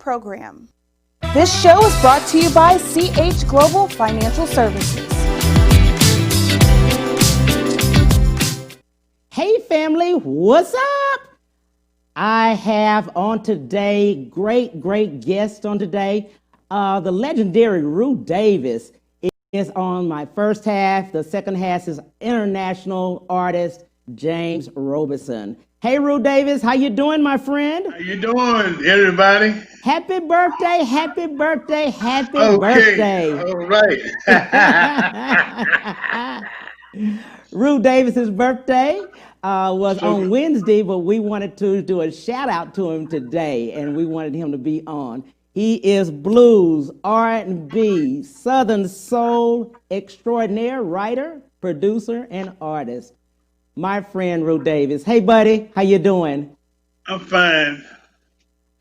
program. This show is brought to you by CH Global Financial Services. Hey family, what's up? I have on today, great guest on today. The legendary Rue Davis is on my first half. The second half is international artist James Robison. Hey Rue Davis, how you doing, my friend? How you doing, everybody? Happy birthday, happy birthday, happy Okay, birthday. all right. Rue Davis's birthday was on Wednesday, but we wanted to do a shout out to him today, and we wanted him to be on. He is blues, R&B, Southern soul extraordinaire writer, producer, and artist. My friend Rue Davis. Hey, buddy, how you doing? I'm fine.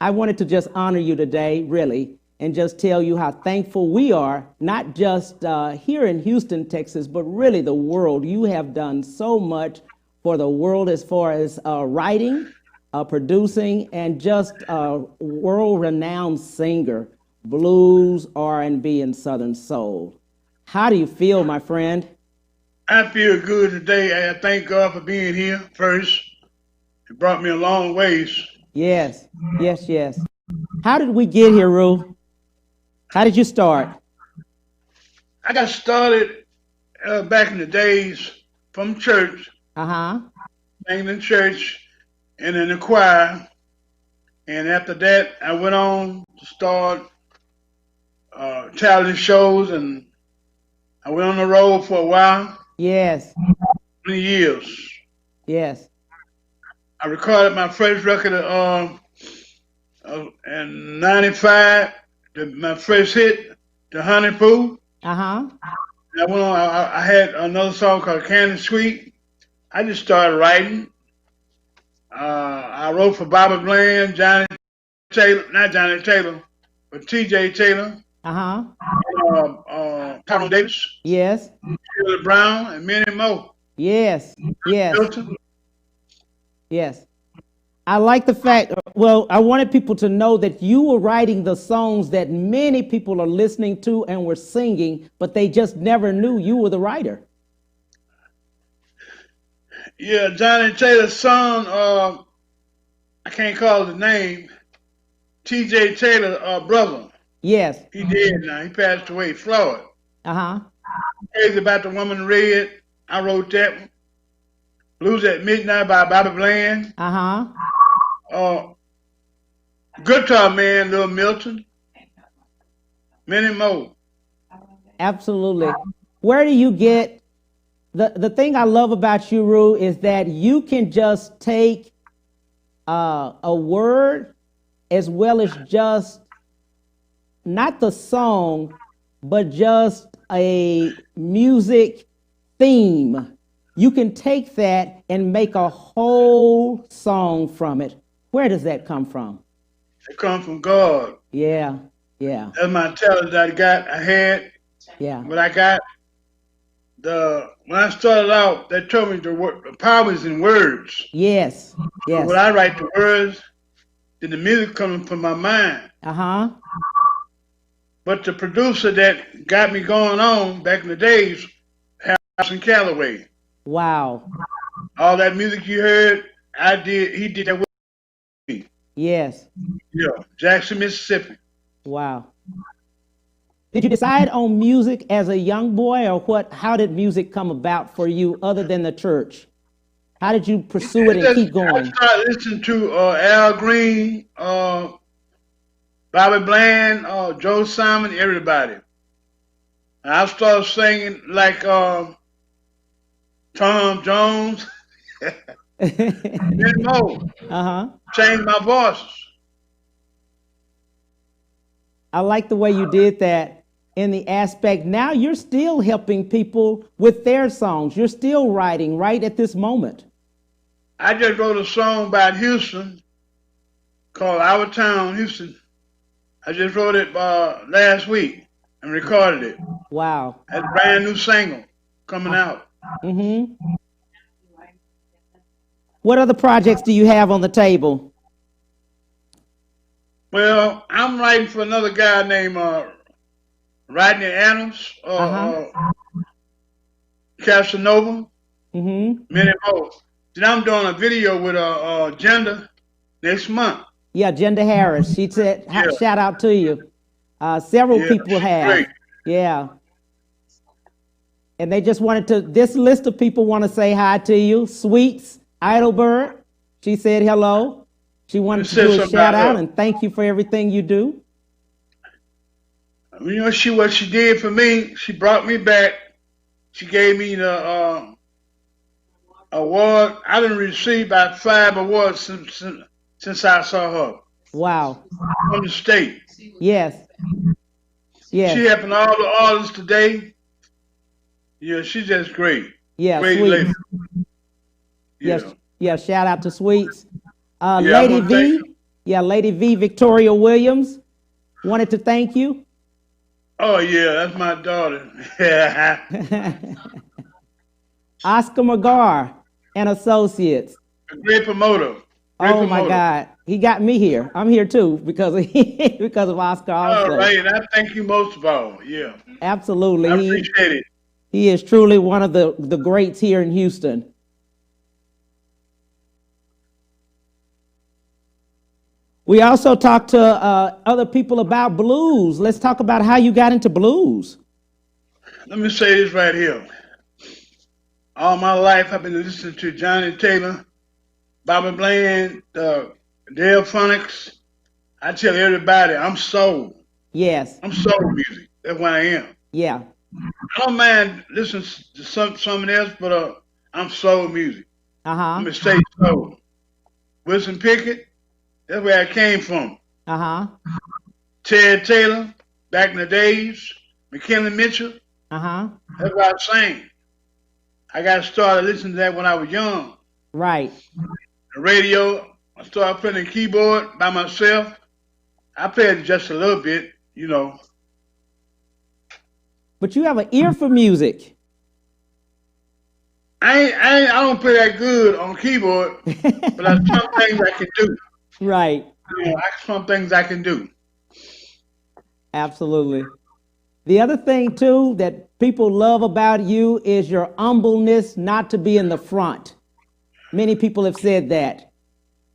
I wanted to just honor you today, really, and just tell you how thankful we are, not just here in Houston, Texas, but really the world. You have done so much for the world as far as writing, producing, and just a world-renowned singer, blues, R&B, and Southern soul. How do you feel, my friend? I feel good today. I thank God for being here first. It brought me a long ways. Yes. How did we get here, Rue? How did you start? I got started back in the days from church. Singing in church and in the choir. And after that, I went on to start talent shows, and I went on the road for a while. Yes. 20 years. Yes. I recorded my first record in 95, my first hit, The Honey Poo. I went on, I had another song called Candy Sweet. I just started writing. I wrote for Bobby Bland, Johnny Taylor, not Johnny Taylor, but T.J. Taylor. Tom Davis. Yes. Shirley Brown, and many more. Yes. Milton. Yes. I like the fact, well, I wanted people to know that you were writing the songs that many people are listening to and were singing, but they just never knew you were the writer. Yeah, Johnny Taylor's son, I can't call his name, T.J. Taylor, brother. Yes. He dead now. He passed away, Floyd. Crazy About the Woman Red. I wrote that one. Blues at Midnight by Bobby Bland. Guitar Man, Little Milton. Many more. Absolutely. Where do you get the thing I love about you, Rue, is that you can just take a word as well as just not the song, but just a music theme. You can take that and make a whole song from it. Where does that come from? It comes from God. Yeah. That's my talent that I had. Yeah. What I got, when I started out, they told me the power is in words. Yes. So when I write the words, then the music coming from my mind. But the producer that got me going on back in the days, Harrison Calloway. Wow. All that music you heard, he did that with me. Yes. Yeah, Jackson, Mississippi. Wow. Did you decide on music as a young boy, or what? How did music come about for you other than the church? How did you pursue it and keep going? I started listening to Al Green, Bobby Bland, Joe Simon, everybody. And I started singing like Tom Jones. Many more. Changed my voice. I like the way you did that in the aspect. Now you're still helping people with their songs. You're still writing right at this moment. I just wrote a song about Houston called Our Town, Houston. I just wrote it last week and recorded it. Wow. That's a brand new single coming out. What other projects do you have on the table? Well, I'm writing for another guy named Rodney Adams, Casanova, many more. Then I'm doing a video with Gender next month. Yeah, Gender Harris. She said, Yeah. shout out to you. Several people have. Great. Yeah. And they just wanted to, this list of people want to say hi to you. Sweets Heidelberg, she said hello. She wanted to do a shout out and thank you for everything you do. You know, what she did for me, she brought me back. She gave me the award. I didn't receive about 5 awards since I saw her. Wow. From the state. Yes. Yes. She helping all the artists today. Yeah, she's just great. Yeah, great Sweets. lady. Yes. Yeah, shout out to Sweets. Yeah, Lady V. Yeah, Lady V, Victoria Williams, wanted to thank you. Oh, yeah, that's my daughter. Oscar McGar and Associates. A great promoter. My God. He got me here. I'm here too because of Oscar also. All right, and I thank you most of all. Yeah. Absolutely. I appreciate it. He is truly one of the greats here in Houston. We also talked to other people about blues. Let's talk about how you got into blues. Let me say this right here. All my life, I've been listening to Johnny Taylor, Bobby Bland, Dale Phonics. I tell everybody, I'm soul. Yes. I'm soul music. That's what I am. Yeah. I don't mind listening to something else, but I'm soul music. I'm going to say soul. Wilson Pickett, that's where I came from. Ted Taylor, back in the days. McKinley Mitchell. That's what I sang. I got started listening to that when I was young. Right. The radio, I started playing the keyboard by myself. I played just a little bit, you know. But you have an ear for music. I don't play that good on keyboard, but there's some things I can do. Right. You know, some things I can do. Absolutely. The other thing too that people love about you is your humbleness not to be in the front. Many people have said that.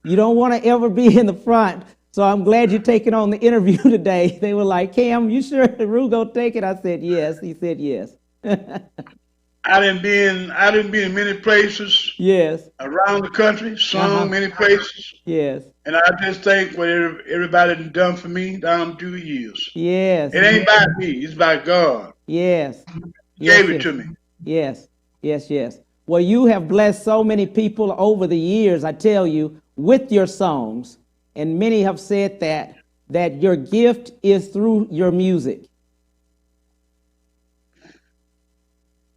You don't want to ever be in the front. So I'm glad you're taking on the interview today. They were like, Cam, you sure Rue gonna take it? I said, yes. He said, yes. I didn't be in many places. Yes. Around the country, sung many places. Yes. And I just think what everybody done for me down through the years. Yes. It ain't about me. It's about God. Yes. He gave it to me. Yes. Yes. Yes. Well, you have blessed so many people over the years, I tell you, with your songs. And many have said that your gift is through your music.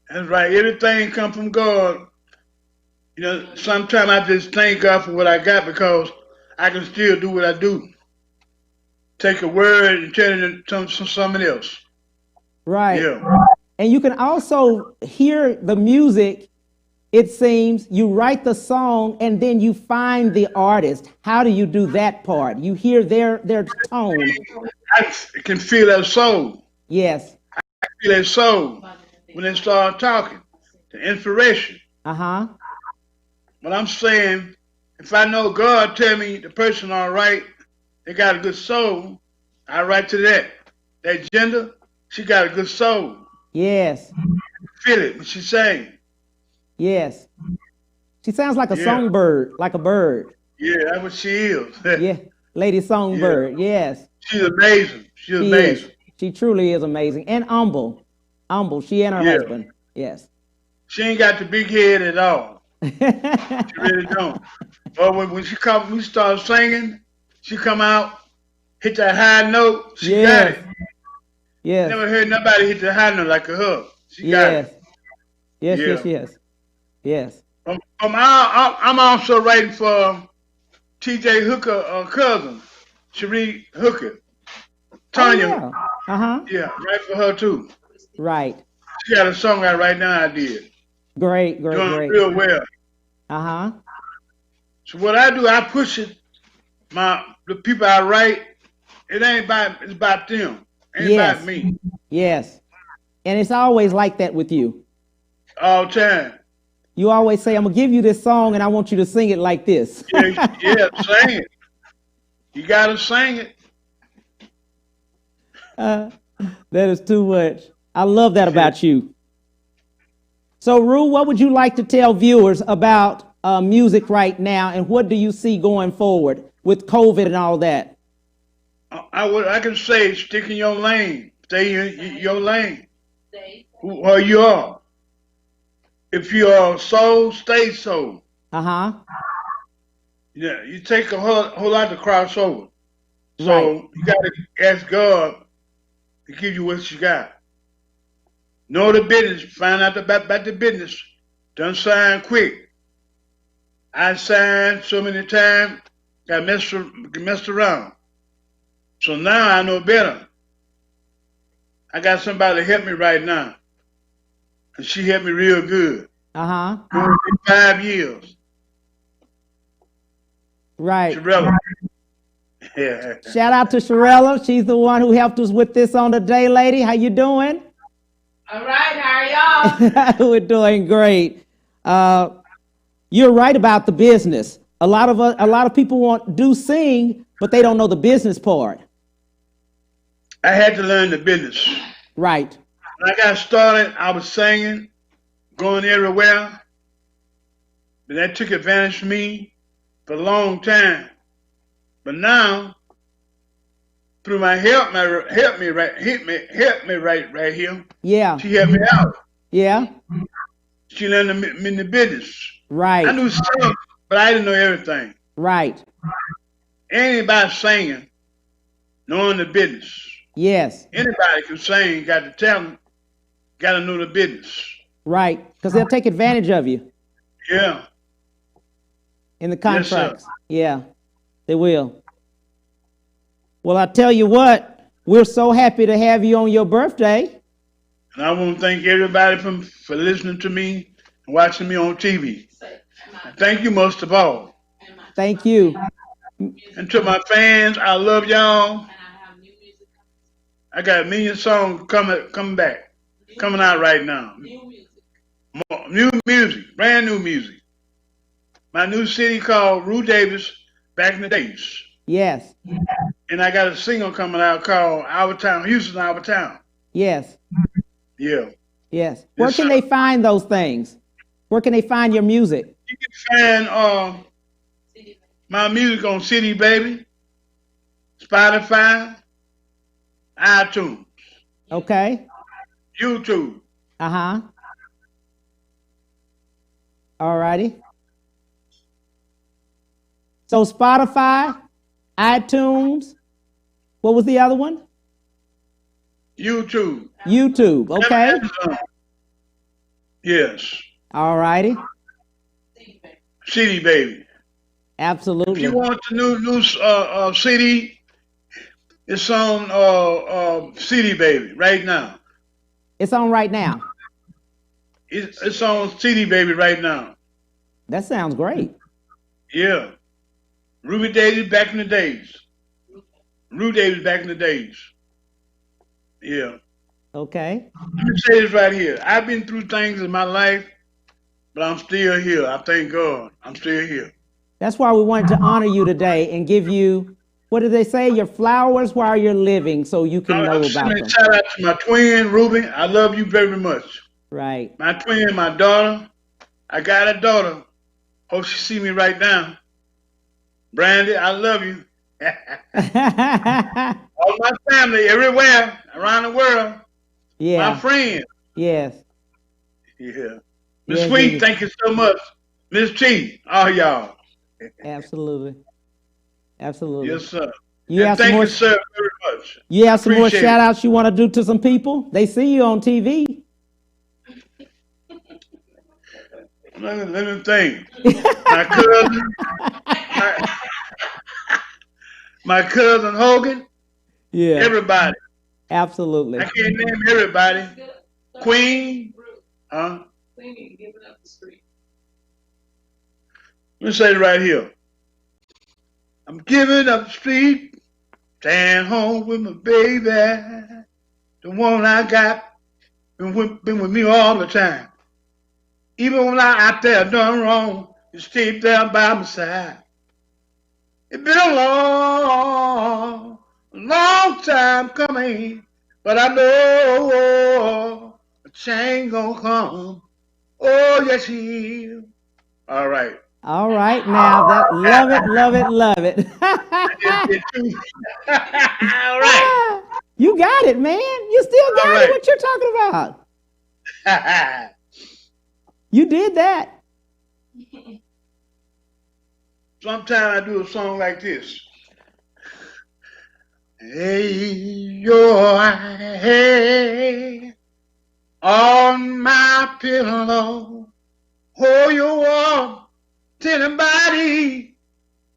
That's right. Everything come from God. You know, sometimes I just thank God for what I got because I can still do what I do. Take a word and turn it into something else. Right. Yeah. And you can also hear the music. It seems you write the song and then you find the artist. How do you do that part? You hear their tone. I can feel that soul. Yes. I feel that soul when they start talking. The inspiration. But I'm saying, if I know God tell me the person all right, they got a good soul, I write to that. That Gender, she got a good soul. Yes. Feel it when she sing. Yes. She sounds like a songbird, like a bird. Yeah, that's what she is. Yeah, Lady Songbird, yes. She's amazing. She's amazing. She truly is amazing. And humble. Humble, she and her husband, yes. She ain't got the big head at all. She really don't. But when we start singing, she come out, hit that high note, she got it. Yes. Never heard nobody hit the high note like her. She got it. Yes. I'm also writing for T.J. Hooker, cousin, Cherie Hooker. Tanya. Yeah, write for her too. Right. She got a song out right now I did. Great. Doing real well. So what I do, I push it. The people I write, It ain't about, it's about them. Ain't Yes. about me. Yes. And it's always like that with you. All the time. You always say, I'm going to give you this song and I want you to sing it like this. Yeah, sing it. You got to sing it. That is too much. I love that about you. So, Rue, what would you like to tell viewers about music right now, and what do you see going forward with COVID and all that? I can say, stick in your lane. Stay in your lane. Where you are. If you are soul, stay soul. Uh-huh. Yeah, you take a whole lot to cross over. So Right. you got to ask God to give you what you got. Know the business. Find out about the business. Don't sign quick. I signed so many times, got messed around. So now I know better. I got somebody to help me right now. And she helped me real good. Uh-huh. 5 years. Right. Sharella. Yeah. Shout out to Sharella. She's the one who helped us with this on the day, lady. How you doing? All right, how are y'all? We're doing great. You're right about the business. A lot of people do sing, but they don't know the business part. I had to learn the business. Right. When I got started, I was singing, going everywhere. But that took advantage of me for a long time. But now, through my help me right here. Yeah. She helped me out. Yeah. She learned me in the business. Right. I knew some, but I didn't know everything. Right. Anybody singing, knowing the business. Yes. Anybody can sing, got the talent, got to know the business. Right. Because they'll take advantage of you. Yeah. In the contracts. Yes, yeah. They will. Well, I tell you what, we're so happy to have you on your birthday. And I want to thank everybody for listening to me and watching me on TV. And thank you most of all. Thank you. And to my fans, I love y'all. I got a million songs coming out right now. New music, brand new music. My new city called Rue Davis, Back in the Days. Yes. And I got a single coming out called Our Town, Houston, Our Town. Yes. Yeah. Yes. Where can they find those things? Where can they find your music? You can find my music on CD Baby, Spotify, iTunes. Okay. YouTube. Uh-huh. All righty. So Spotify, iTunes, what was the other one? YouTube. YouTube, okay. Yes. All righty. CD Baby. Absolutely. If you want the new CD, it's on CD Baby right now. It's on right now. It's on CD Baby right now. That sounds great. Yeah. Ruby Davis back in the days. Rue Davis back in the days. Yeah. Okay. Let me say this right here. I've been through things in my life, but I'm still here. I thank God. I'm still here. That's why we wanted to honor you today and give you, what do they say, your flowers while you're living, so you can know about them. Shout out to my twin, Ruby. I love you very much. Right. My twin, my daughter. I got a daughter. Hope she see me right now. Brandy, I love you. All my family, everywhere, around the world. Yeah. My friends. Yes. Yeah. Miss Sweet, yes. Thank you so much. Miss T, all y'all. Absolutely. Absolutely. Yes, sir. Thank you, sir, very much. You have some more shout outs you want to do to some people? They see you on TV. Let me think. My cousin, my cousin Hogan. Yeah. Everybody. Absolutely. I can't name everybody. Queen. Huh? Queen giving up the street. Let me say it right here. I'm giving up the street. Staying home with my baby, the one I got, been with me all the time. Even when I out there done wrong, you stayed there by my side. It's been a long time coming, but I know a change gonna come. Oh, yes, he will. All right. All right, now that love it, love it, love it. All right. You got it, man. You still got right. it. What you're talking about? You did that. Sometimes I do a song like this. Hey, your head on my pillow. Oh, you want anybody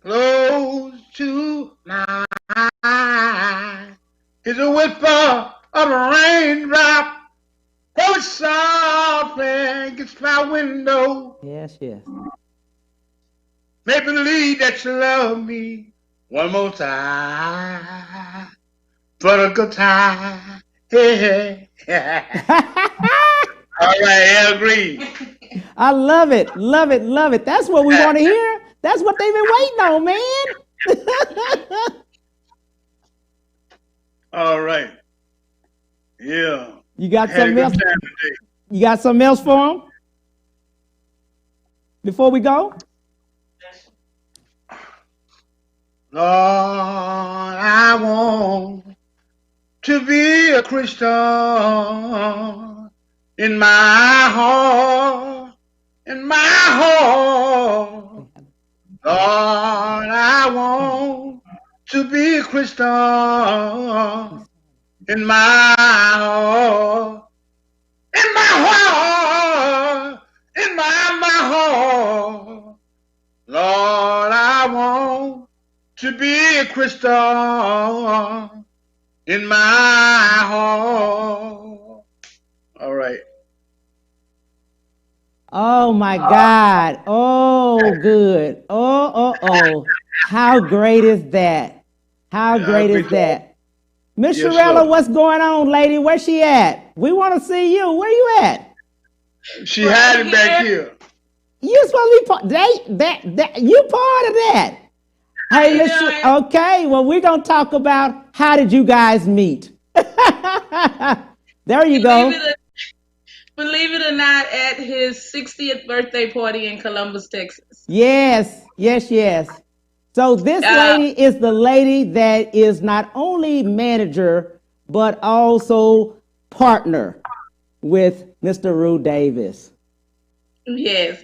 close to my eye. It's a whisper of a raindrop. Oh, it's softly against my window. Yes, yes. Make believe that you love me one more time for the good time. Hey, hey. All right, I agree. I love it, love it, love it. That's what we want to hear. That's what they've been waiting on, man. All right. Yeah. You got something else? You got something else for them before we go? Lord, I want to be a Christian in my heart, in my heart. Lord, I want to be a Christian in my heart, in my heart, in my heart. Lord, I want to be a Christian in my heart. All right. Oh my God. Oh, good. Oh. How great is that? How great is that? Miss Yes, Sherella, sir. what's going on, lady? Where's she at? We want to see you. Where you at? She hiding back here. You supposed to be part you part of that. Hey, Miss okay, well, we're gonna talk about how did you guys meet? There you go. Believe it or not, at his 60th birthday party in Columbus, Texas. Yes. So this lady is the lady that is not only manager, but also partner with Mr. Rue Davis. Yes,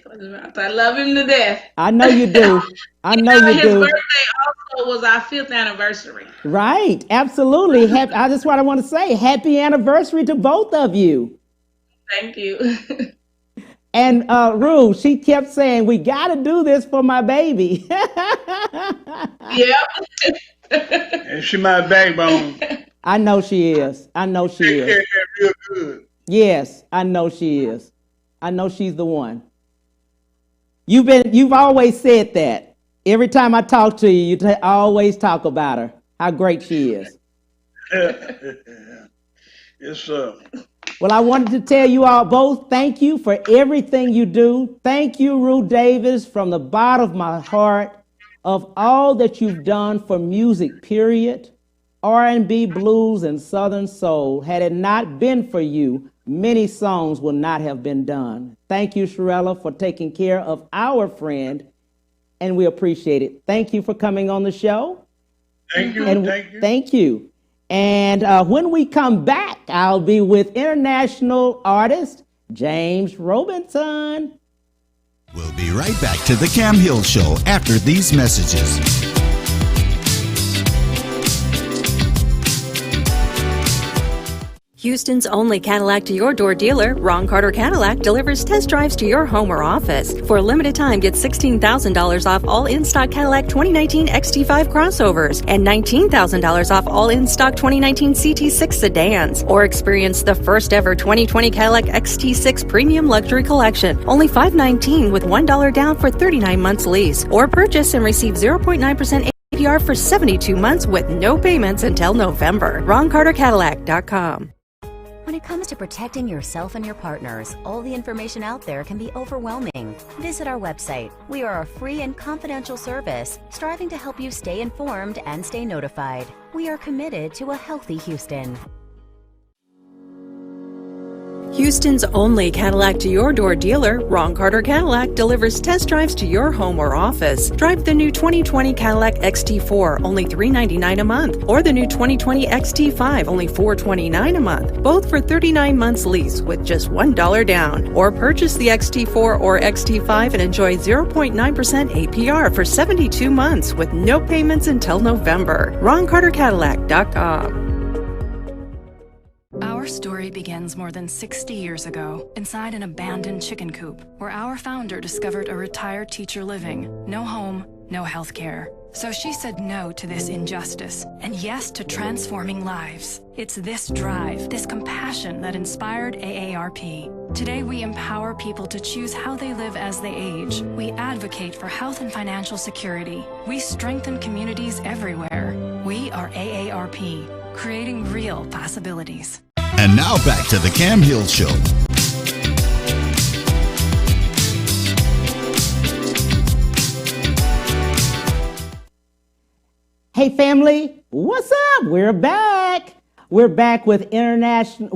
I love him to death. I know you do. I know you his do. His birthday also was our 5th anniversary. Right, absolutely. That's what I want to say. Happy anniversary to both of you. Thank you. And Rue, she kept saying, we got to do this for my baby. Yep. And she my backbone. I know she is. Take care of her real good. Yes, I know she is. I know she's the one. You've always said that. Every time I talk to you, always talk about her, how great she is. Yes, sir. Well, I wanted to tell you all both, thank you for everything you do. Thank you, Rue Davis, from the bottom of my heart, of all that you've done for music, period. R&B, blues, and Southern soul. Had it not been for you, many songs would not have been done. Thank you, Sherella, for taking care of our friend, and we appreciate it. Thank you for coming on the show. Thank you. Thank you. And when we come back, I'll be with international artist James Robinson. We'll be right back to the Cam Hill Show after these messages. Houston's only Cadillac to your door dealer, Ron Carter Cadillac, delivers test drives to your home or office. For a limited time, get $16,000 off all in-stock Cadillac 2019 XT5 crossovers and $19,000 off all in-stock 2019 CT6 sedans. Or experience the first ever 2020 Cadillac XT6 Premium Luxury Collection. Only $519 with $1 down for 39 months lease. Or purchase and receive 0.9% APR for 72 months with no payments until November. RonCarterCadillac.com. When it comes to protecting yourself and your partners, all the information out there can be overwhelming. Visit our website. We are a free and confidential service striving to help you stay informed and stay notified. We are committed to a healthy Houston. Houston's only Cadillac to your door dealer, Ron Carter Cadillac, delivers test drives to your home or office. Drive the new 2020 Cadillac XT4, only $399 a month, or the new 2020 XT5, only $429 a month, both for 39 months lease with just $1 down. Or purchase the XT4 or XT5 and enjoy 0.9% APR for 72 months with no payments until November. RonCarterCadillac.com. Our story begins more than 60 years ago inside an abandoned chicken coop where our founder discovered a retired teacher living. No home, no health care. So she said no to this injustice and yes to transforming lives. It's this drive, this compassion that inspired AARP. Today we empower people to choose how they live as they age. We advocate for health and financial security. We strengthen communities everywhere. We are AARP, creating real possibilities. And now back to the Cam Hill Show. Hey family, what's up? We're back. We're back with international.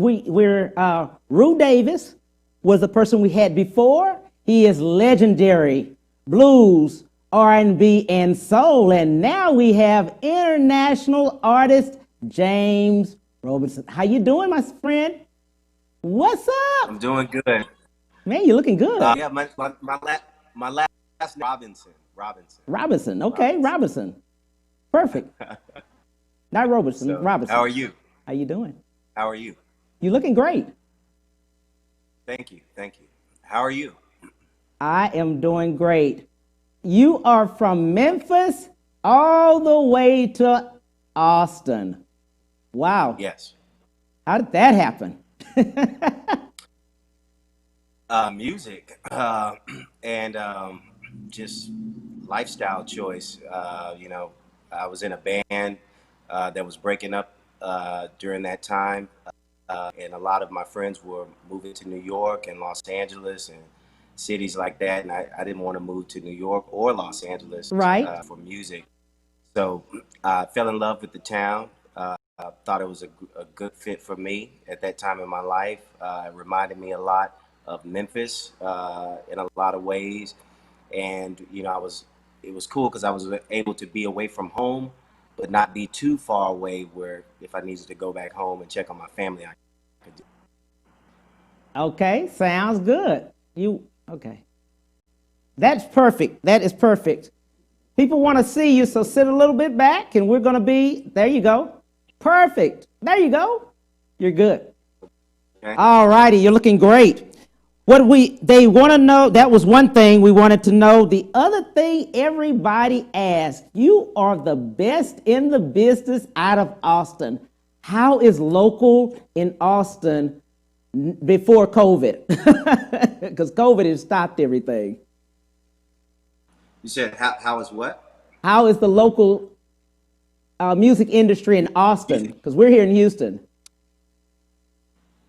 Rue Davis was the person we had before. He is legendary blues, R&B, and soul. And now we have international artist James Robinson. How you doing, my friend? What's up? I'm doing good. Man, you're looking good. Yeah, my last name Robinson. Robinson. Okay, Robinson. Perfect. Not Robertson, So, Robinson. how are you? How you doing? How are you? You looking great. Thank you. How are you? I am doing great. You are from Memphis all the way to Austin. Wow. Yes. How did that happen? Music and just lifestyle choice. I was in a band that was breaking up during that time, and a lot of my friends were moving to New York and Los Angeles and cities like that, and I didn't want to move to New York or Los Angeles for music. So I fell in love with the town. I thought it was a good fit for me at that time in my life. It reminded me a lot of Memphis in a lot of ways. And, it was cool because I was able to be away from home, but not be too far away where if I needed to go back home and check on my family, I could do. Okay, sounds good. Okay. That's perfect. That is perfect. People want to see you, so sit a little bit back and we're going to be, there you go. Perfect. There you go. You're good. Okay. All righty. You're looking great. They want to know, that was one thing we wanted to know. The other thing everybody asked, you are the best in the business out of Austin. How is local in Austin before COVID? Because COVID has stopped everything. You said how is what? How is the local music industry in Austin? Because we're here in Houston.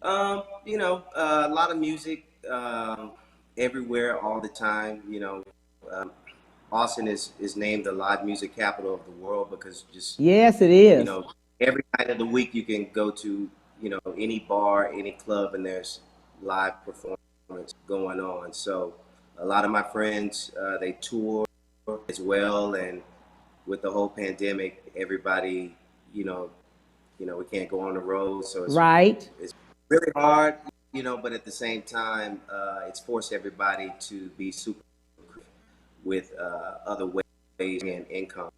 A lot of music everywhere all the time. Austin is named the live music capital of the world because yes, it is. Every night of the week you can go to any bar, any club, and there's live performance going on. So a lot of my friends they tour as well, and with the whole pandemic, everybody we can't go on the road, so it's really hard. But at the same time, it's forced everybody to be super with other ways and income.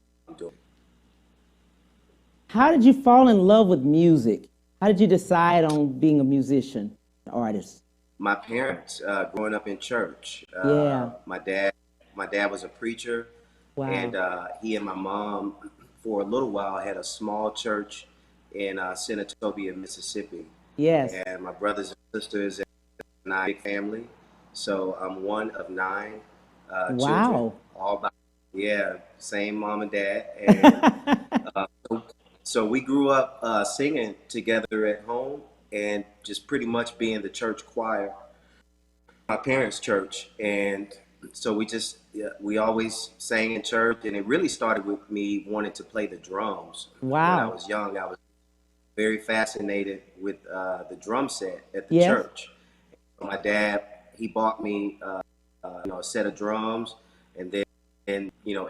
How did you fall in love with music? How did you decide on being a musician, an artist? My parents, growing up in church. My dad was a preacher. Wow. And he and my mom, for a little while, had a small church in Senatobia, Mississippi. Yes. And my brothers and sisters and I, big family. So I'm one of 9 children, all by Yeah, same mom and dad. And so we grew up singing together at home and just pretty much being the church choir, my parents' church. And so we always sang in church. And it really started with me wanting to play the drums. Wow. When I was young, I was very fascinated with the drum set at the Yes. church. My dad, he bought me a set of drums, and then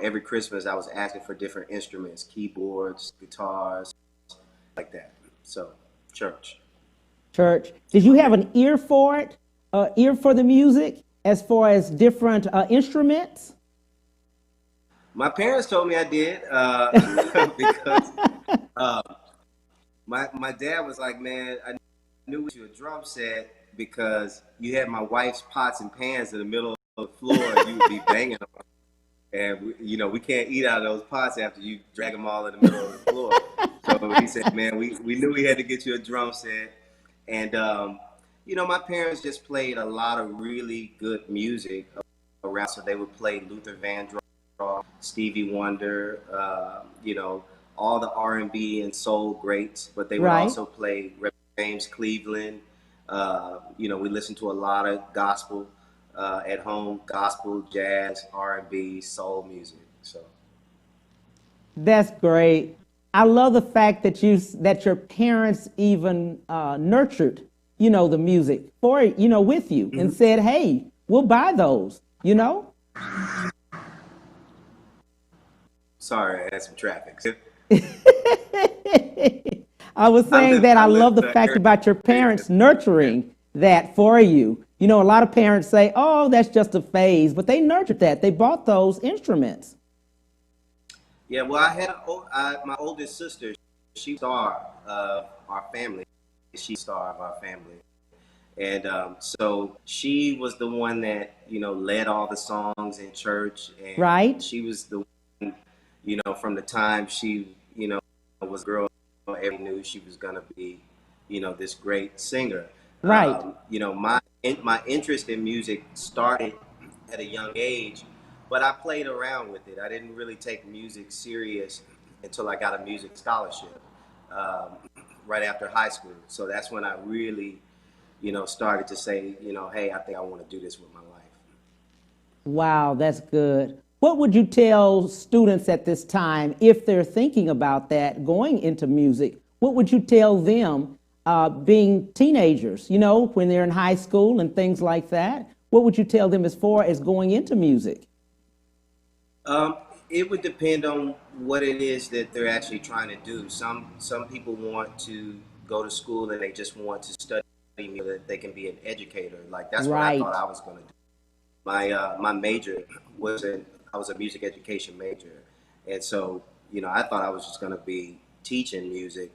every Christmas I was asking for different instruments, keyboards, guitars, like that. So church. Church. Did you have an ear for it? Ear for the music as far as different instruments? My parents told me I did because my dad was like, man, I knew you a drum set because you had my wife's pots and pans in the middle of the floor and you would be banging them. And we can't eat out of those pots after you drag them all in the middle of the floor. So he said, man, we knew we had to get you a drum set. And, my parents just played a lot of really good music around. So they would play Luther Vandross, Stevie Wonder, all the R&B and soul greats. But they would Right. also play Reverend James Cleveland. We listened to a lot of gospel at home, gospel, jazz, R&B, soul music. So That's great. I love the fact that your parents even nurtured, the music with you and said, "Hey, we'll buy those." Sorry, I had some traffic. I was saying that I love the fact area. about your parents nurturing that for you. A lot of parents say, "Oh, that's just a phase," but they nurtured that. They bought those instruments. Yeah, well, I had my oldest sister. She's the star of our family. She's the star of our family. And so she was the one that, led all the songs in church. And Right. she was the one, from the time she, was a girl, everyone knew she was going to be, this great singer. Right. My interest in music started at a young age, but I played around with it. I didn't really take music serious until I got a music scholarship right after high school. So that's when I really, started to say, hey, I think I want to do this with my life. Wow, that's good. What would you tell students at this time if they're thinking about that, going into music? What would you tell them being teenagers, when they're in high school and things like that? What would you tell them as far as going into music? It would depend on what it is that they're actually trying to do. Some people want to go to school and they just want to study so that they can be an educator. Like that's Right. what I thought I was going to do. My major I was a music education major, and so I thought I was just going to be teaching music.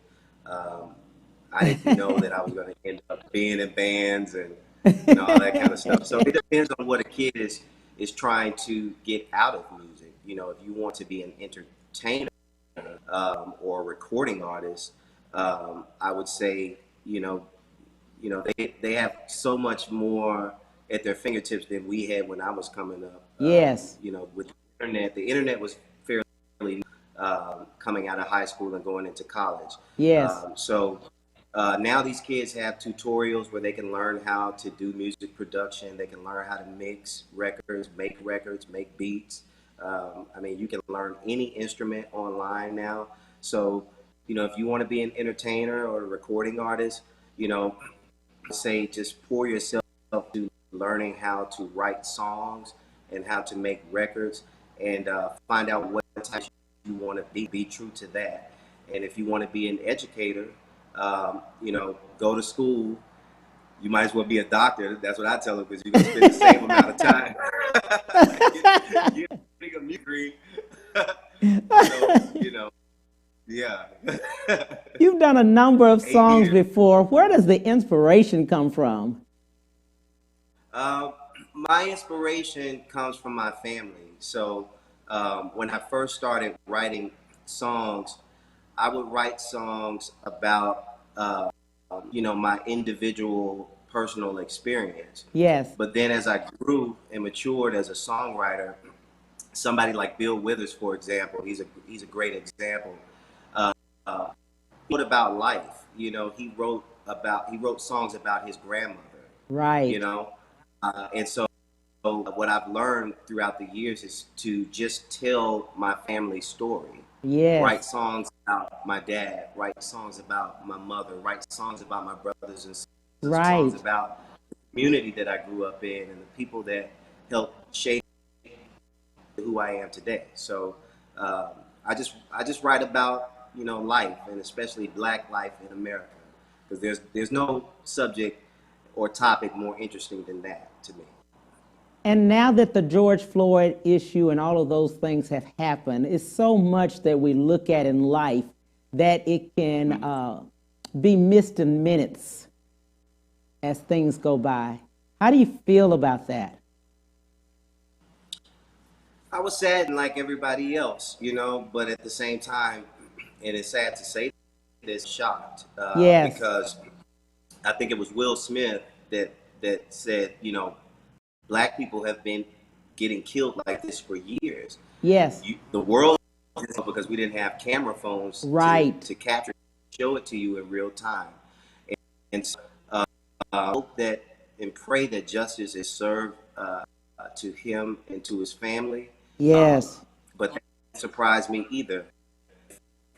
I didn't know that I was going to end up being in bands and all that kind of stuff. So it depends on what a kid is trying to get out of music. If you want to be an entertainer or a recording artist, I would say they have so much more at their fingertips than we had when I was coming up. Yes. With the internet was fairly coming out of high school and going into college. Yes. So now these kids have tutorials where they can learn how to do music production. They can learn how to mix records, make beats. You can learn any instrument online now. So, if you want to be an entertainer or a recording artist, say just pour yourself to learning how to write songs and how to make records and find out what type you want to be true to that. And if you want to be an educator, go to school. You might as well be a doctor. That's what I tell them because you're going to spend the same amount of time. Getting a degree. So, yeah. You've done a number of songs before. Where does the inspiration come from? My inspiration comes from my family. So when I first started writing songs, I would write songs about, my individual personal experience. Yes. But then as I grew and matured as a songwriter, somebody like Bill Withers, for example, he's a great example. Uh, he wrote about life. You know, he wrote songs about his grandmother. Right. You know, and so what I've learned throughout the years is to just tell my family story. Yes. Write songs about my dad. Write songs about my mother. Write songs about my brothers and sisters. Right. Songs about the community that I grew up in and the people that helped shape who I am today. So I just write about, you know, life, and especially Black life in America, because there's no subject or topic more interesting than that to me. And now that the George Floyd issue and all of those things have happened, it's so much that we look at in life that it can be missed in minutes as things go by. How do you feel about that? I was sad, like everybody else, you know, but at the same time, and it's sad to say this, shocked. Yes. Because I think it was Will Smith that said, you know, Black people have been getting killed like this for years. Yes. The world, because we didn't have camera phones right. to capture, show it to you in real time. And so I hope that and pray that justice is served to him and to his family. Yes. But that didn't surprise me either.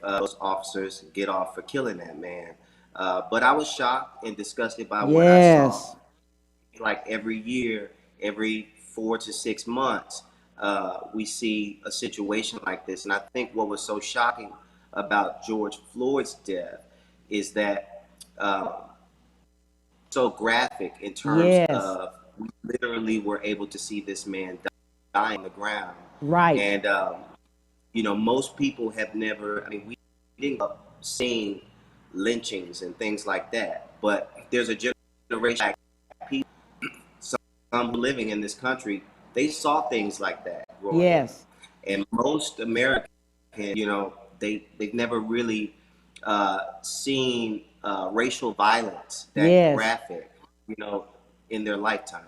Those officers get off for killing that man. But I was shocked and disgusted by what I saw. Like every year, every 4 to 6 months, we see a situation like this. And I think what was so shocking about George Floyd's death is that so graphic in terms of we literally were able to see this man die on the ground. Right. And, you know, most people have never, I mean, we didn't see lynchings and things like that. But there's a generation of people, some living in this country, they saw things like that. Yes. And most Americans, you know, they've never really seen racial violence that graphic, you know, in their lifetime.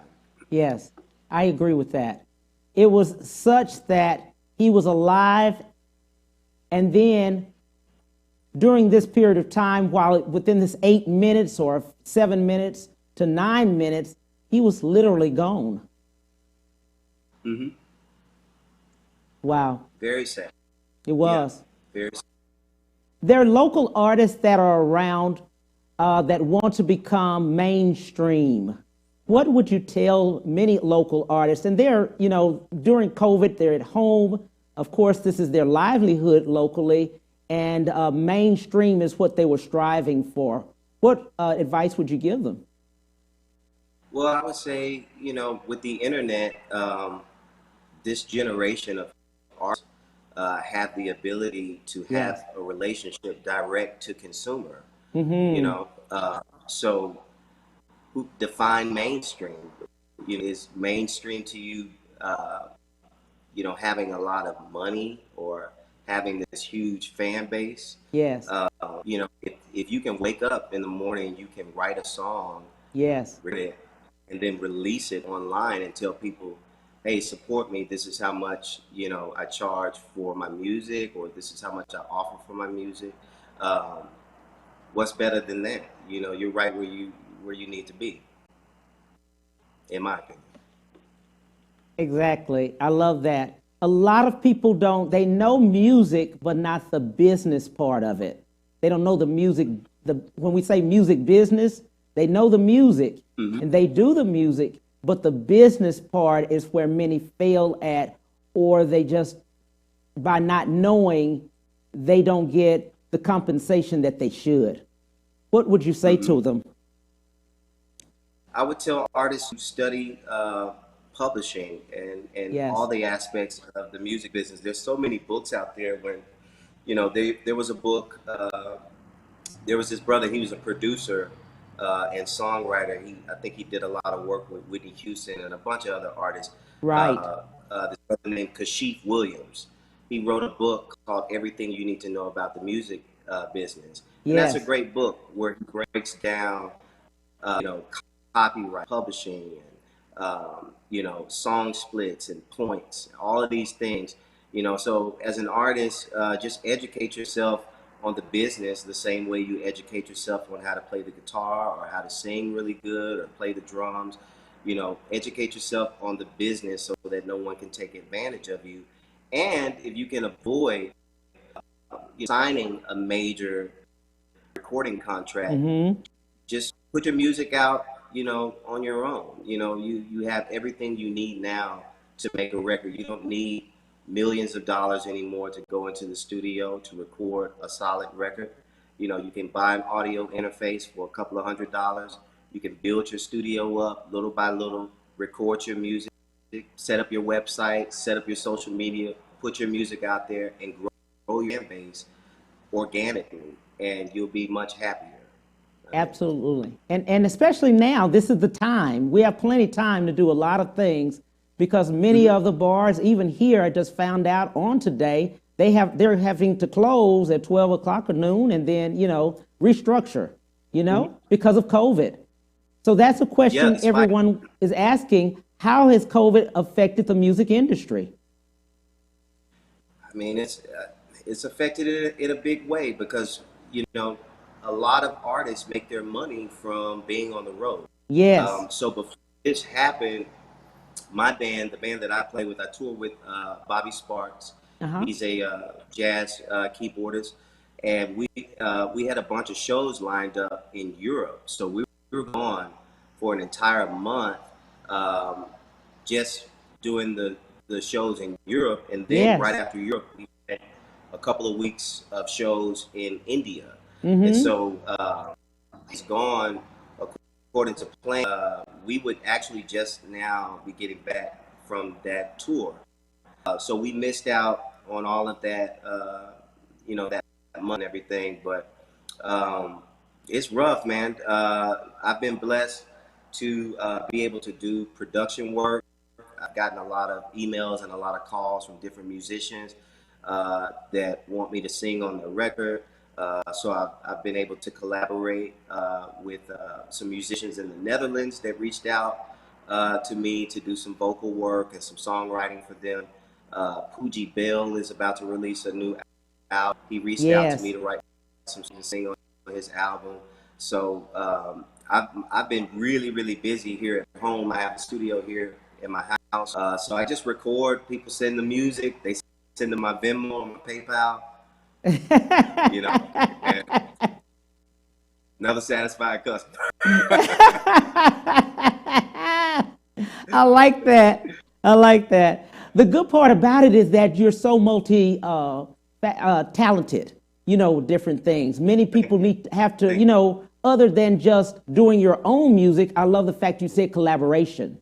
Yes, I agree with that. It was such that he was alive, and then during this period of time, while within this 8 minutes or 7 minutes to 9 minutes, he was literally gone. Mm-hmm. Wow. Very sad. It was. Yeah, very sad. There are local artists that are around that want to become mainstream. What would you tell many local artists? And they're, you know, during COVID, they're at home. Of course, this is their livelihood locally, and mainstream is what they were striving for. What advice would you give them? Well, I would say, you know, with the internet, this generation of artists have the ability to have a relationship direct to consumer. Mm-hmm. You know, so who define mainstream? You know, is mainstream to you, you know, having a lot of money or having this huge fan base? Yes. You know, if you can wake up in the morning, you can write a song. Yes. And then release it online and tell people, hey, support me. This is how much, you know, I charge for my music, or this is how much I offer for my music. What's better than that? You know, you're right where you need to be, in my opinion. Exactly. I love that. A lot of people they know music, but not the business part of it. They don't know the music. When we say music business, they know the music, mm-hmm. and they do the music, but the business part is where many fail at, or they just, by not knowing, they don't get the compensation that they should. What would you say to them? I would tell artists who study publishing and all the aspects of the music business. There's so many books out there. When, you know, there was a book, there was this brother, he was a producer and songwriter. I think he did a lot of work with Whitney Houston and a bunch of other artists. Right. This brother named Kashif Williams. He wrote a book called Everything You Need to Know About the Music Business. And that's a great book where he breaks down, you know, copyright, publishing, song splits and points, all of these things. So as an artist, just educate yourself on the business the same way you educate yourself on how to play the guitar or how to sing really good or play the drums. Educate yourself on the business so that no one can take advantage of you. And if you can avoid signing a major recording contract, just put your music out, on your own. You have everything you need now to make a record. You don't need millions of dollars anymore to go into the studio to record a solid record. You can buy an audio interface for a couple of $100s. You can build your studio up little by little, record your music, set up your website, set up your social media, put your music out there, and grow your fan base organically, and you'll be much happier. Absolutely. And especially now, this is the time. We have plenty of time to do a lot of things, because many of the bars, even here, I just found out on today, they're having to close at 12 o'clock or noon and then, restructure, because of COVID. So that's a question everyone is asking. How has COVID affected the music industry? I mean, it's affected it in a big way because, a lot of artists make their money from being on the road. Yes. So before this happened, my band, the band that I play with, I tour with Bobby Sparks. He's a jazz keyboardist, and we had a bunch of shows lined up in Europe. So we were gone for an entire month, just doing the shows in Europe, and then right after Europe, we had a couple of weeks of shows in India. And so it's gone according to plan. We would actually just now be getting back from that tour. So we missed out on all of that, that money and everything. But it's rough, man. I've been blessed to be able to do production work. I've gotten a lot of emails and a lot of calls from different musicians that want me to sing on their record. So I've been able to collaborate with some musicians in the Netherlands that reached out to me to do some vocal work and some songwriting for them. Pooji Bell is about to release a new album. He reached out to me to write some to sing on his album. So I've been really, really busy here at home. I have a studio here in my house. So I just record. People send the music. They send them my Venmo and my PayPal. Another satisfied customer. I like that. The good part about it is that you're so talented, different things. Many people have to, other than just doing your own music. I love the fact you said collaboration.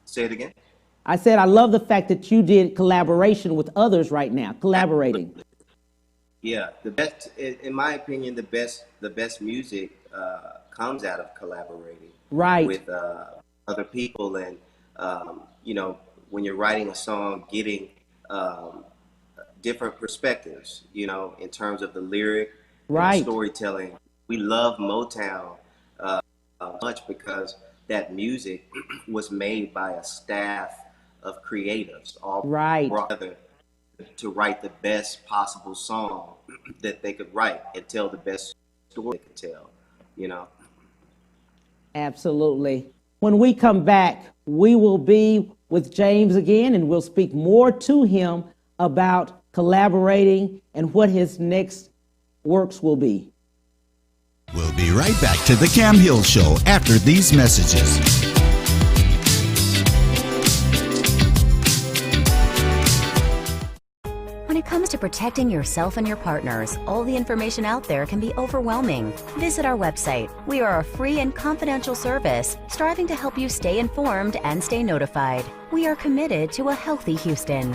Say it again. I said, I love the fact that you did collaboration with others right now, collaborating. Yeah, the best, in my opinion, the best music comes out of collaborating with other people. And, when you're writing a song, getting different perspectives, in terms of the lyric, and storytelling. We love Motown much because that music was made by a staff of creatives all brought together to write the best possible song that they could write and tell the best story they could tell, Absolutely. When we come back, we will be with James again, and we'll speak more to him about collaborating and what his next works will be. We'll be right back to the Cam Hill Show after these messages. When it comes to protecting yourself and your partners, all the information out there can be overwhelming. Visit our website. We are a free and confidential service striving to help you stay informed and stay notified. We are committed to a healthy Houston.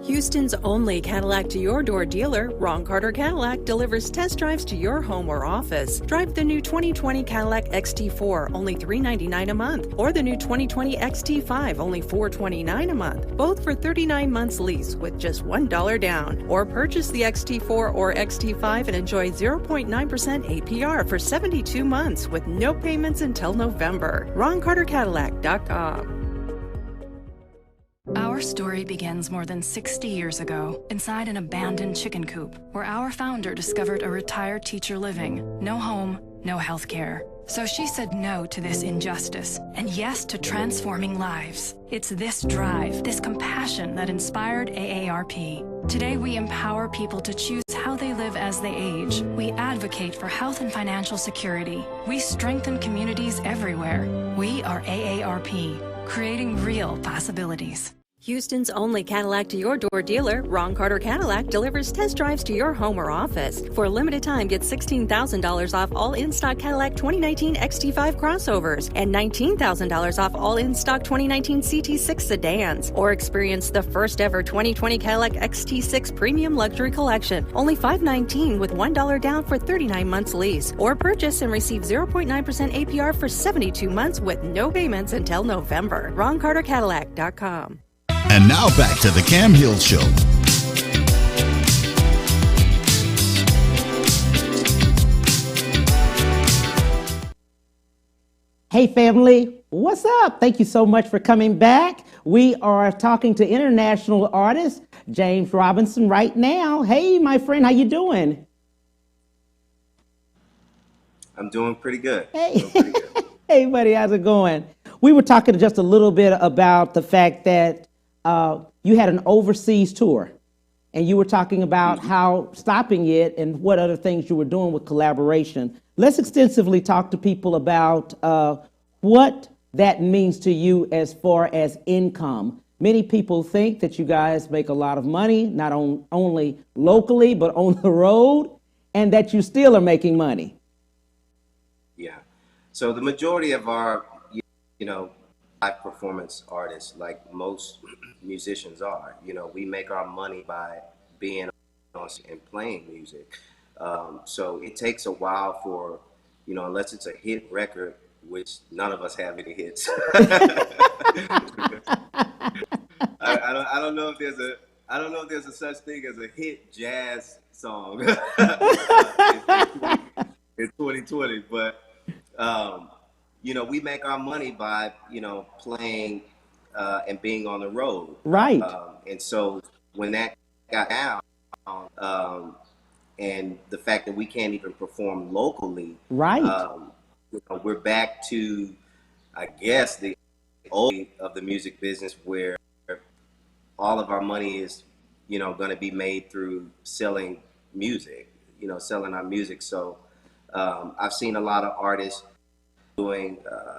Houston's only Cadillac to your door dealer, Ron Carter Cadillac, delivers test drives to your home or office. Drive the new 2020 Cadillac XT4, only $399 a month, or the new 2020 XT5, only $429 a month, both for 39 months lease with just $1 down. Or purchase the XT4 or XT5 and enjoy 0.9% APR for 72 months with no payments until November. RonCarterCadillac.com. Our story begins more than 60 years ago inside an abandoned chicken coop where our founder discovered a retired teacher living. No home, no health care. So she said no to this injustice and yes to transforming lives. It's this drive, this compassion that inspired AARP. Today we empower people to choose how they live as they age. We advocate for health and financial security. We strengthen communities everywhere. We are AARP, creating real possibilities. Houston's only Cadillac to your door dealer, Ron Carter Cadillac, delivers test drives to your home or office. For a limited time, get $16,000 off all in-stock Cadillac 2019 XT5 crossovers and $19,000 off all in-stock 2019 CT6 sedans. Or experience the first ever 2020 Cadillac XT6 Premium Luxury Collection, only $519 with $1 down for 39 months lease. Or purchase and receive 0.9% APR for 72 months with no payments until November. RonCarterCadillac.com. And now back to the Cam Hill Show. Hey family, what's up? Thank you so much for coming back. We are talking to international artist James Robinson right now. Hey, my friend, how you doing? I'm doing pretty good. Hey, hey buddy, how's it going? We were talking just a little bit about the fact that you had an overseas tour, and you were talking about how stopping it and what other things you were doing with collaboration. Let's extensively talk to people about what that means to you as far as income. Many people think that you guys make a lot of money, not only locally, but on the road, and that you still are making money. Yeah. So the majority of our, live performance artists, like most musicians are, we make our money by being on and playing music. So it takes a while for, unless it's a hit record, which none of us have any hits. I don't know if there's a such thing as a hit jazz song in 2020, but we make our money by playing and being on the road. Right. And so when that got out, and the fact that we can't even perform locally, right. We're back to, I guess, the old of the music business where all of our money is, going to be made through selling music, selling our music. So I've seen a lot of artists doing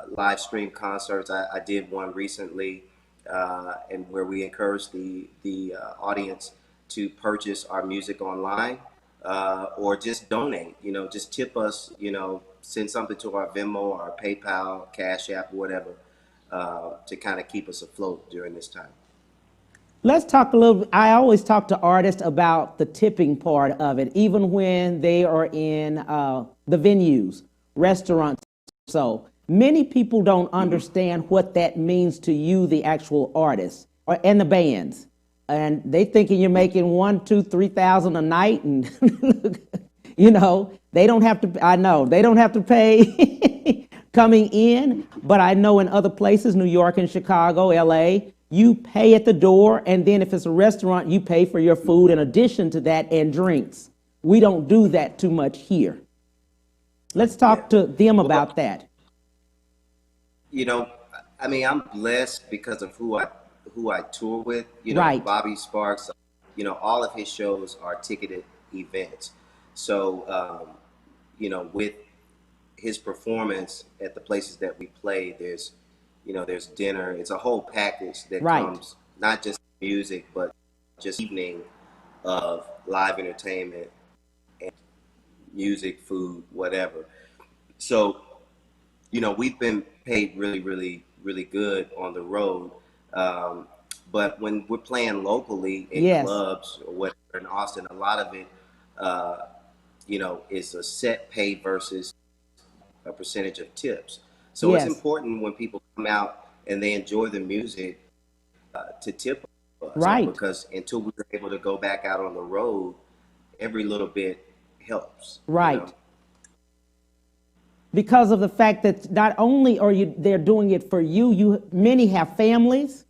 live stream concerts. I did one recently, and where we encouraged the audience to purchase our music online, or just donate. Just tip us. Send something to our Venmo, our PayPal, Cash App, whatever, to kind of keep us afloat during this time. Let's talk a little. I always talk to artists about the tipping part of it, even when they are in the venues, restaurants. So many people don't understand what that means to you, the actual artist, and the bands. And they thinking you're making $1,000, $2,000, $3,000 a night, and they don't have to. I know they don't have to pay coming in, but I know in other places, New York and Chicago, LA, you pay at the door, and then if it's a restaurant, you pay for your food in addition to that and drinks. We don't do that too much here. Let's talk to them about that. I'm blessed because of who I tour with. Right. Bobby Sparks, all of his shows are ticketed events. So, with his performance at the places that we play, there's dinner. It's a whole package that right. comes, not just music, but just evening of live entertainment and music, food, whatever. So, we've been paid really, really, really good on the road. But when we're playing locally in Yes. clubs or whatever in Austin, a lot of it, is a set pay versus a percentage of tips. So Yes. it's important when people come out and they enjoy the music to tip us. Right. Because until we're able to go back out on the road, every little bit helps. Right. Because of the fact that not only are they're doing it for you, many have families.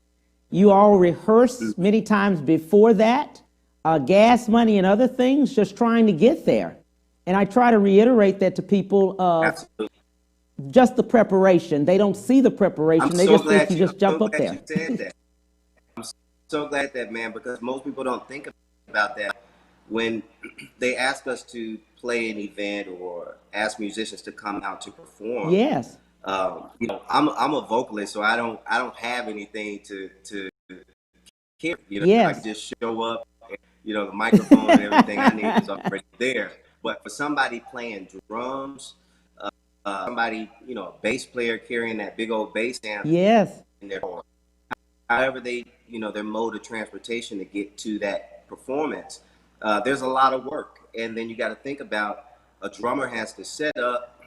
You all rehearse many times before that, gas money and other things, just trying to get there. And I try to reiterate that to people. Absolutely. Just the preparation. They don't see the preparation. They just think you just jump up there. You said that. I'm so glad that, man, because most people don't think about that when they ask us to play an event or ask musicians to come out to perform. Yes. I'm a vocalist, so I don't have anything to carry. Yes. I can just show up. And, the microphone and everything I need is already there. But for somebody playing drums, somebody, a bass player carrying that big old bass amp. Yes. In their car, however they, their mode of transportation to get to that performance, there's a lot of work. And then you got to think about a drummer has to set up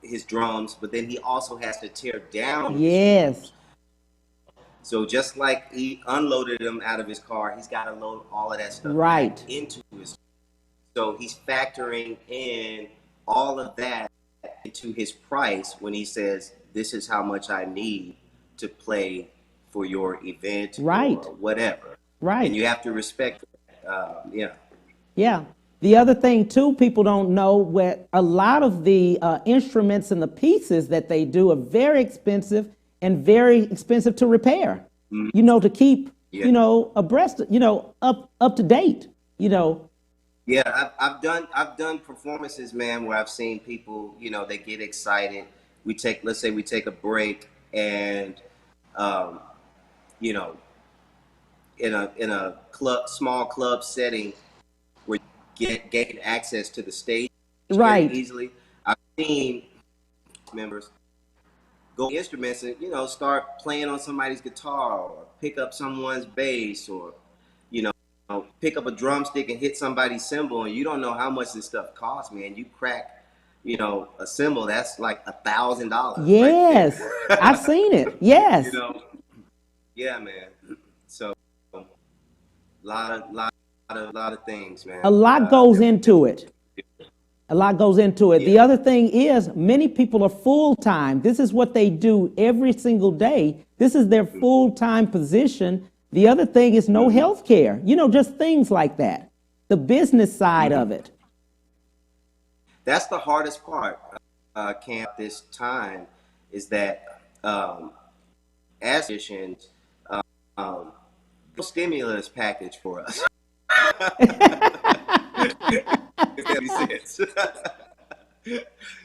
his drums, but then he also has to tear down. Yes. So just like he unloaded them out of his car, he's got to load all of that stuff right into his. So he's factoring in all of that into his price when he says, "This is how much I need to play for your event, right, or whatever." Right. And you have to respect that. Yeah. The other thing too, people don't know, where a lot of the instruments and the pieces that they do are very expensive and very expensive to repair. Mm-hmm. To keep abreast, up to date. Yeah, I've done performances, man, where I've seen people, they get excited. Let's say we take a break, and in a small club setting where you gain access to the stage right very easily. I've seen members go instruments and start playing on somebody's guitar, or pick up someone's bass, or pick up a drumstick and hit somebody's cymbal, and you don't know how much this stuff costs, man. You crack, a cymbal that's like $1,000. Yes, right. I've seen it. Yes. Yeah, man. So, a lot of things, man. A lot goes into it. A lot goes into it. Yeah. The other thing is, many people are full-time. This is what they do every single day. This is their full-time position. The other thing is no health care, just things like that. The business side of it. That's the hardest part, Camp, this time, is that as musicians, no stimulus package for us. If that makes sense.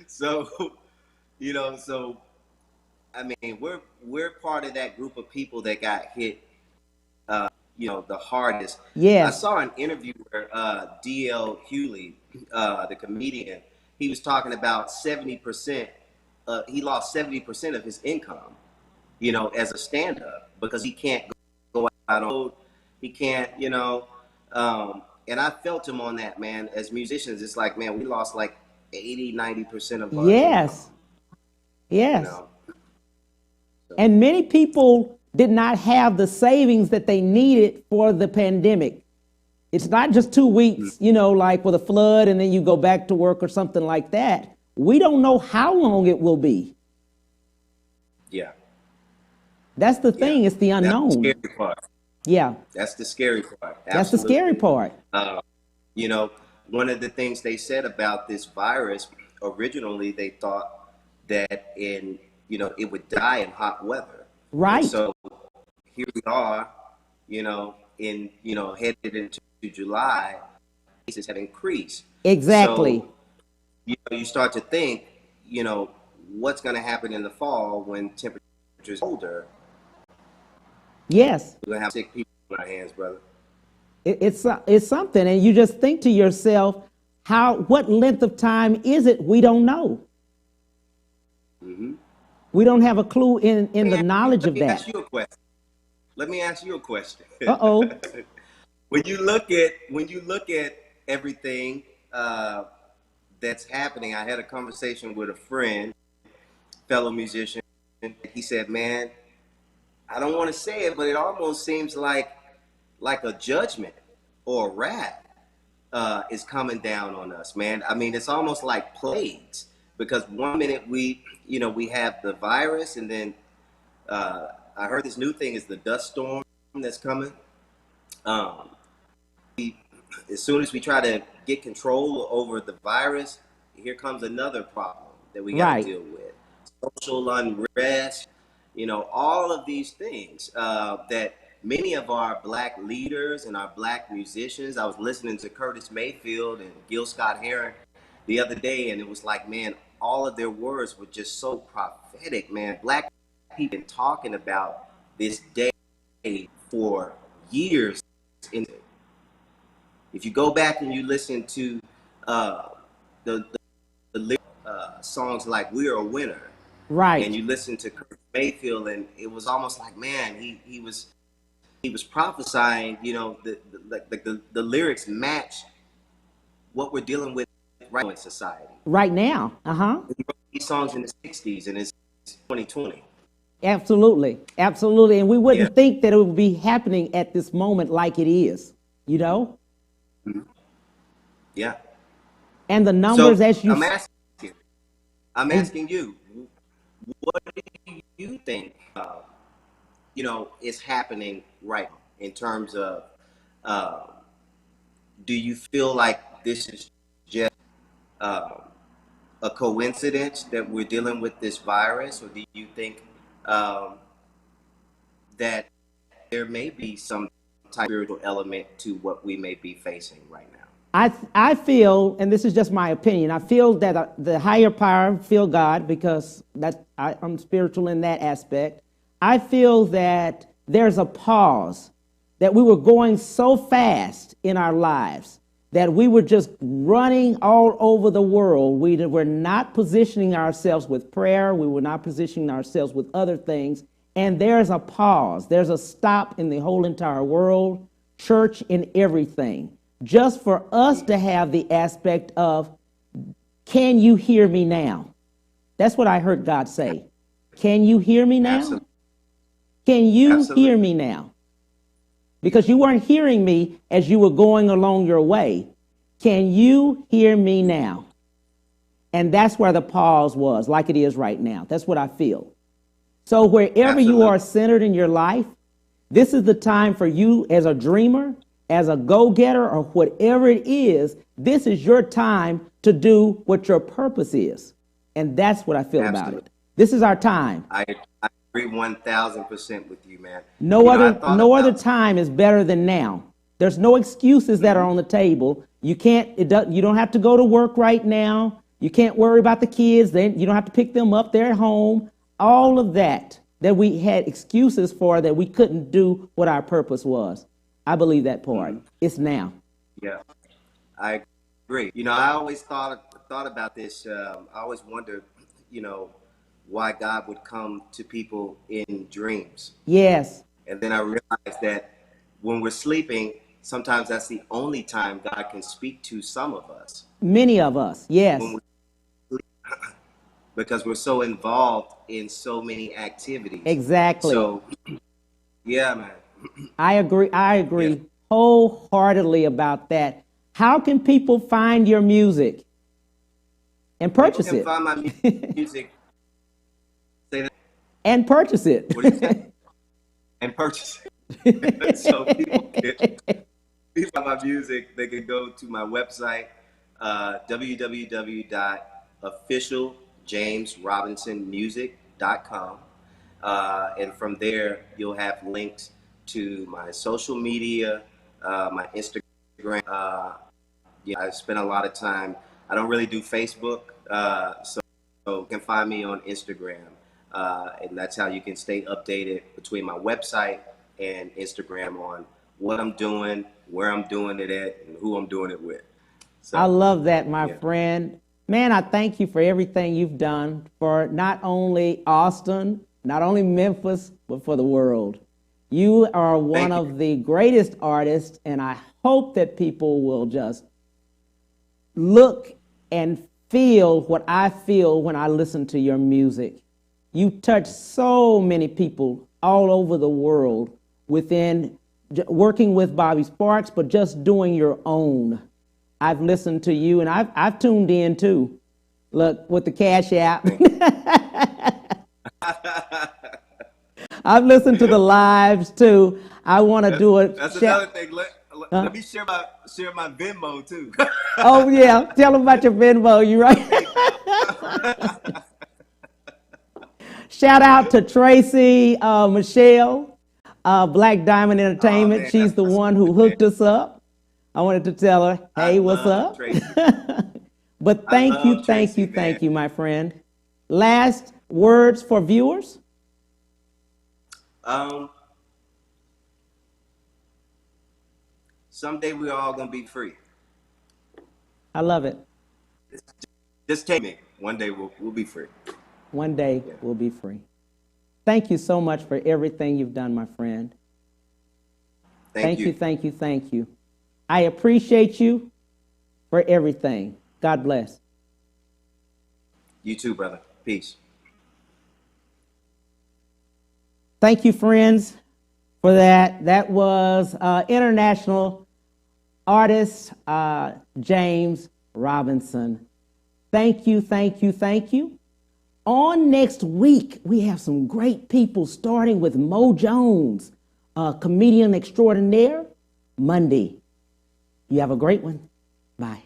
So, I mean, we're part of that group of people that got hit the hardest. Yes. I saw an interview where D.L. Hewley, the comedian, he was talking about 70%. He lost 70% of his income, as a stand-up, because he can't go out on road. He can't, and I felt him on that, man. As musicians, it's like, man, we lost like 80-90% of our yes. income. Yes. So. And many people did not have the savings that they needed for the pandemic. It's not just 2 weeks, like with a flood and then you go back to work or something like that. We don't know how long it will be. Yeah. That's the thing. It's the unknown. That's the scary part. Yeah. That's the scary part. Absolutely. That's the scary part. One of the things they said about this virus, originally they thought that it would die in hot weather. Right. And so here we are, headed into July, cases have increased. Exactly. So, you start to think, what's going to happen in the fall when temperatures are colder. Yes. We're going to have sick people on our hands, brother. It's something, and you just think to yourself, what length of time is it? We don't know. Mm-hmm. We don't have a clue in the knowledge of that. Let me ask you a question. let me ask you a question. Uh-oh. When you look at everything that's happening, I had a conversation with a friend, fellow musician. He said, "Man, I don't want to say it, but it almost seems like a judgment or a wrath is coming down on us, man. I mean, it's almost like plagues, because one minute we have the virus, and then I heard this new thing is the dust storm that's coming. As soon as we try to get control over the virus, here comes another problem that we got to deal with. Social unrest, all of these things that many of our black leaders and our black musicians. I was listening to Curtis Mayfield and Gil Scott-Heron the other day, and it was like, man, all of their words were just so prophetic, man. Black people been talking about this day for years. If you go back and you listen to the songs like "We're a Winner," right, and you listen to Curtis Mayfield, and it was almost like, man, he was prophesying. The lyrics match what we're dealing with right now in society. Right now, He wrote these songs in the '60s, and it's 2020. Absolutely, absolutely, and we wouldn't think that it would be happening at this moment like it is. Mm-hmm. Yeah. And the numbers, so as you, I'm asking you, what do you think, is happening right now in terms of, do you feel like this is just a coincidence that we're dealing with this virus, or do you think that there may be some type of spiritual element to what we may be facing right now? I feel, and this is just my opinion, I feel that the higher power, feel God, because I'm spiritual in that aspect. I feel that there's a pause, that we were going so fast in our lives that we were just running all over the world. We were not positioning ourselves with prayer. We were not positioning ourselves with other things. And there's a pause. There's a stop in the whole entire world, church, in everything, just for us to have the aspect of, can you hear me now? That's what I heard God say. Can you hear me now? Absolutely. Can you Absolutely. hear me now? Because you weren't hearing me as you were going along your way. Can you hear me now? And that's where the pause was, like it is right now. That's what I feel. So wherever you are centered in your life, this is the time for you as a dreamer, as a go-getter, or whatever it is. This is your time to do what your purpose is. And that's what I feel about it. This is our time. I agree 1,000% with you, man. No other time is better than now. There's no excuses that are on the table. You don't have to go to work right now. You can't worry about the kids. You don't have to pick them up. They're at home. All of that we had excuses for, that we couldn't do what our purpose was. I believe that part. It's now. Yeah, I agree. I always thought about this. I always wondered, why God would come to people in dreams. Yes. And then I realized that when we're sleeping, sometimes that's the only time God can speak to some of us. Many of us, yes. Because we're so involved in so many activities. Exactly. So, yeah, man. I agree wholeheartedly about that. How can people find your music and purchase it? People can find my music. Say that. And purchase it. What did you say? And purchase it. So people can find my music. They can go to my website, www.officialjamesrobinsonmusic.com. And from there, you'll have links to my social media, my Instagram. I spend a lot of time. I don't really do Facebook, so you can find me on Instagram. And that's how you can stay updated between my website and Instagram on what I'm doing, where I'm doing it at, and who I'm doing it with. So, I love that, my friend. Man, I thank you for everything you've done for not only Austin, not only Memphis, but for the world. You are one of the greatest artists, and I hope that people will just look and feel what I feel when I listen to your music. You touch so many people all over the world within working with Bobby Sparks, but just doing your own. I've listened to you, and I've tuned in too. Look, with the Cash App. I've listened to the lives too. I want to do it. That's another thing. Let me share my Venmo too. Oh yeah, tell them about your Venmo. You right? Shout out to Tracy Michelle, Black Diamond Entertainment. Man, she's the one who hooked us up. I wanted to tell her, hey, what's up? But thank you, my friend. Last words for viewers? Someday we're all gonna be free. I love it. Just take me. One day we'll be free. One day we'll be free. Thank you so much for everything you've done, my friend. Thank you. I appreciate you for everything. God bless. You too, brother. Peace. Thank you, friends, for that. That was international artist James Robinson. Thank you. On next week, we have some great people, starting with Mo Jones, comedian extraordinaire, Monday. You have a great one. Bye.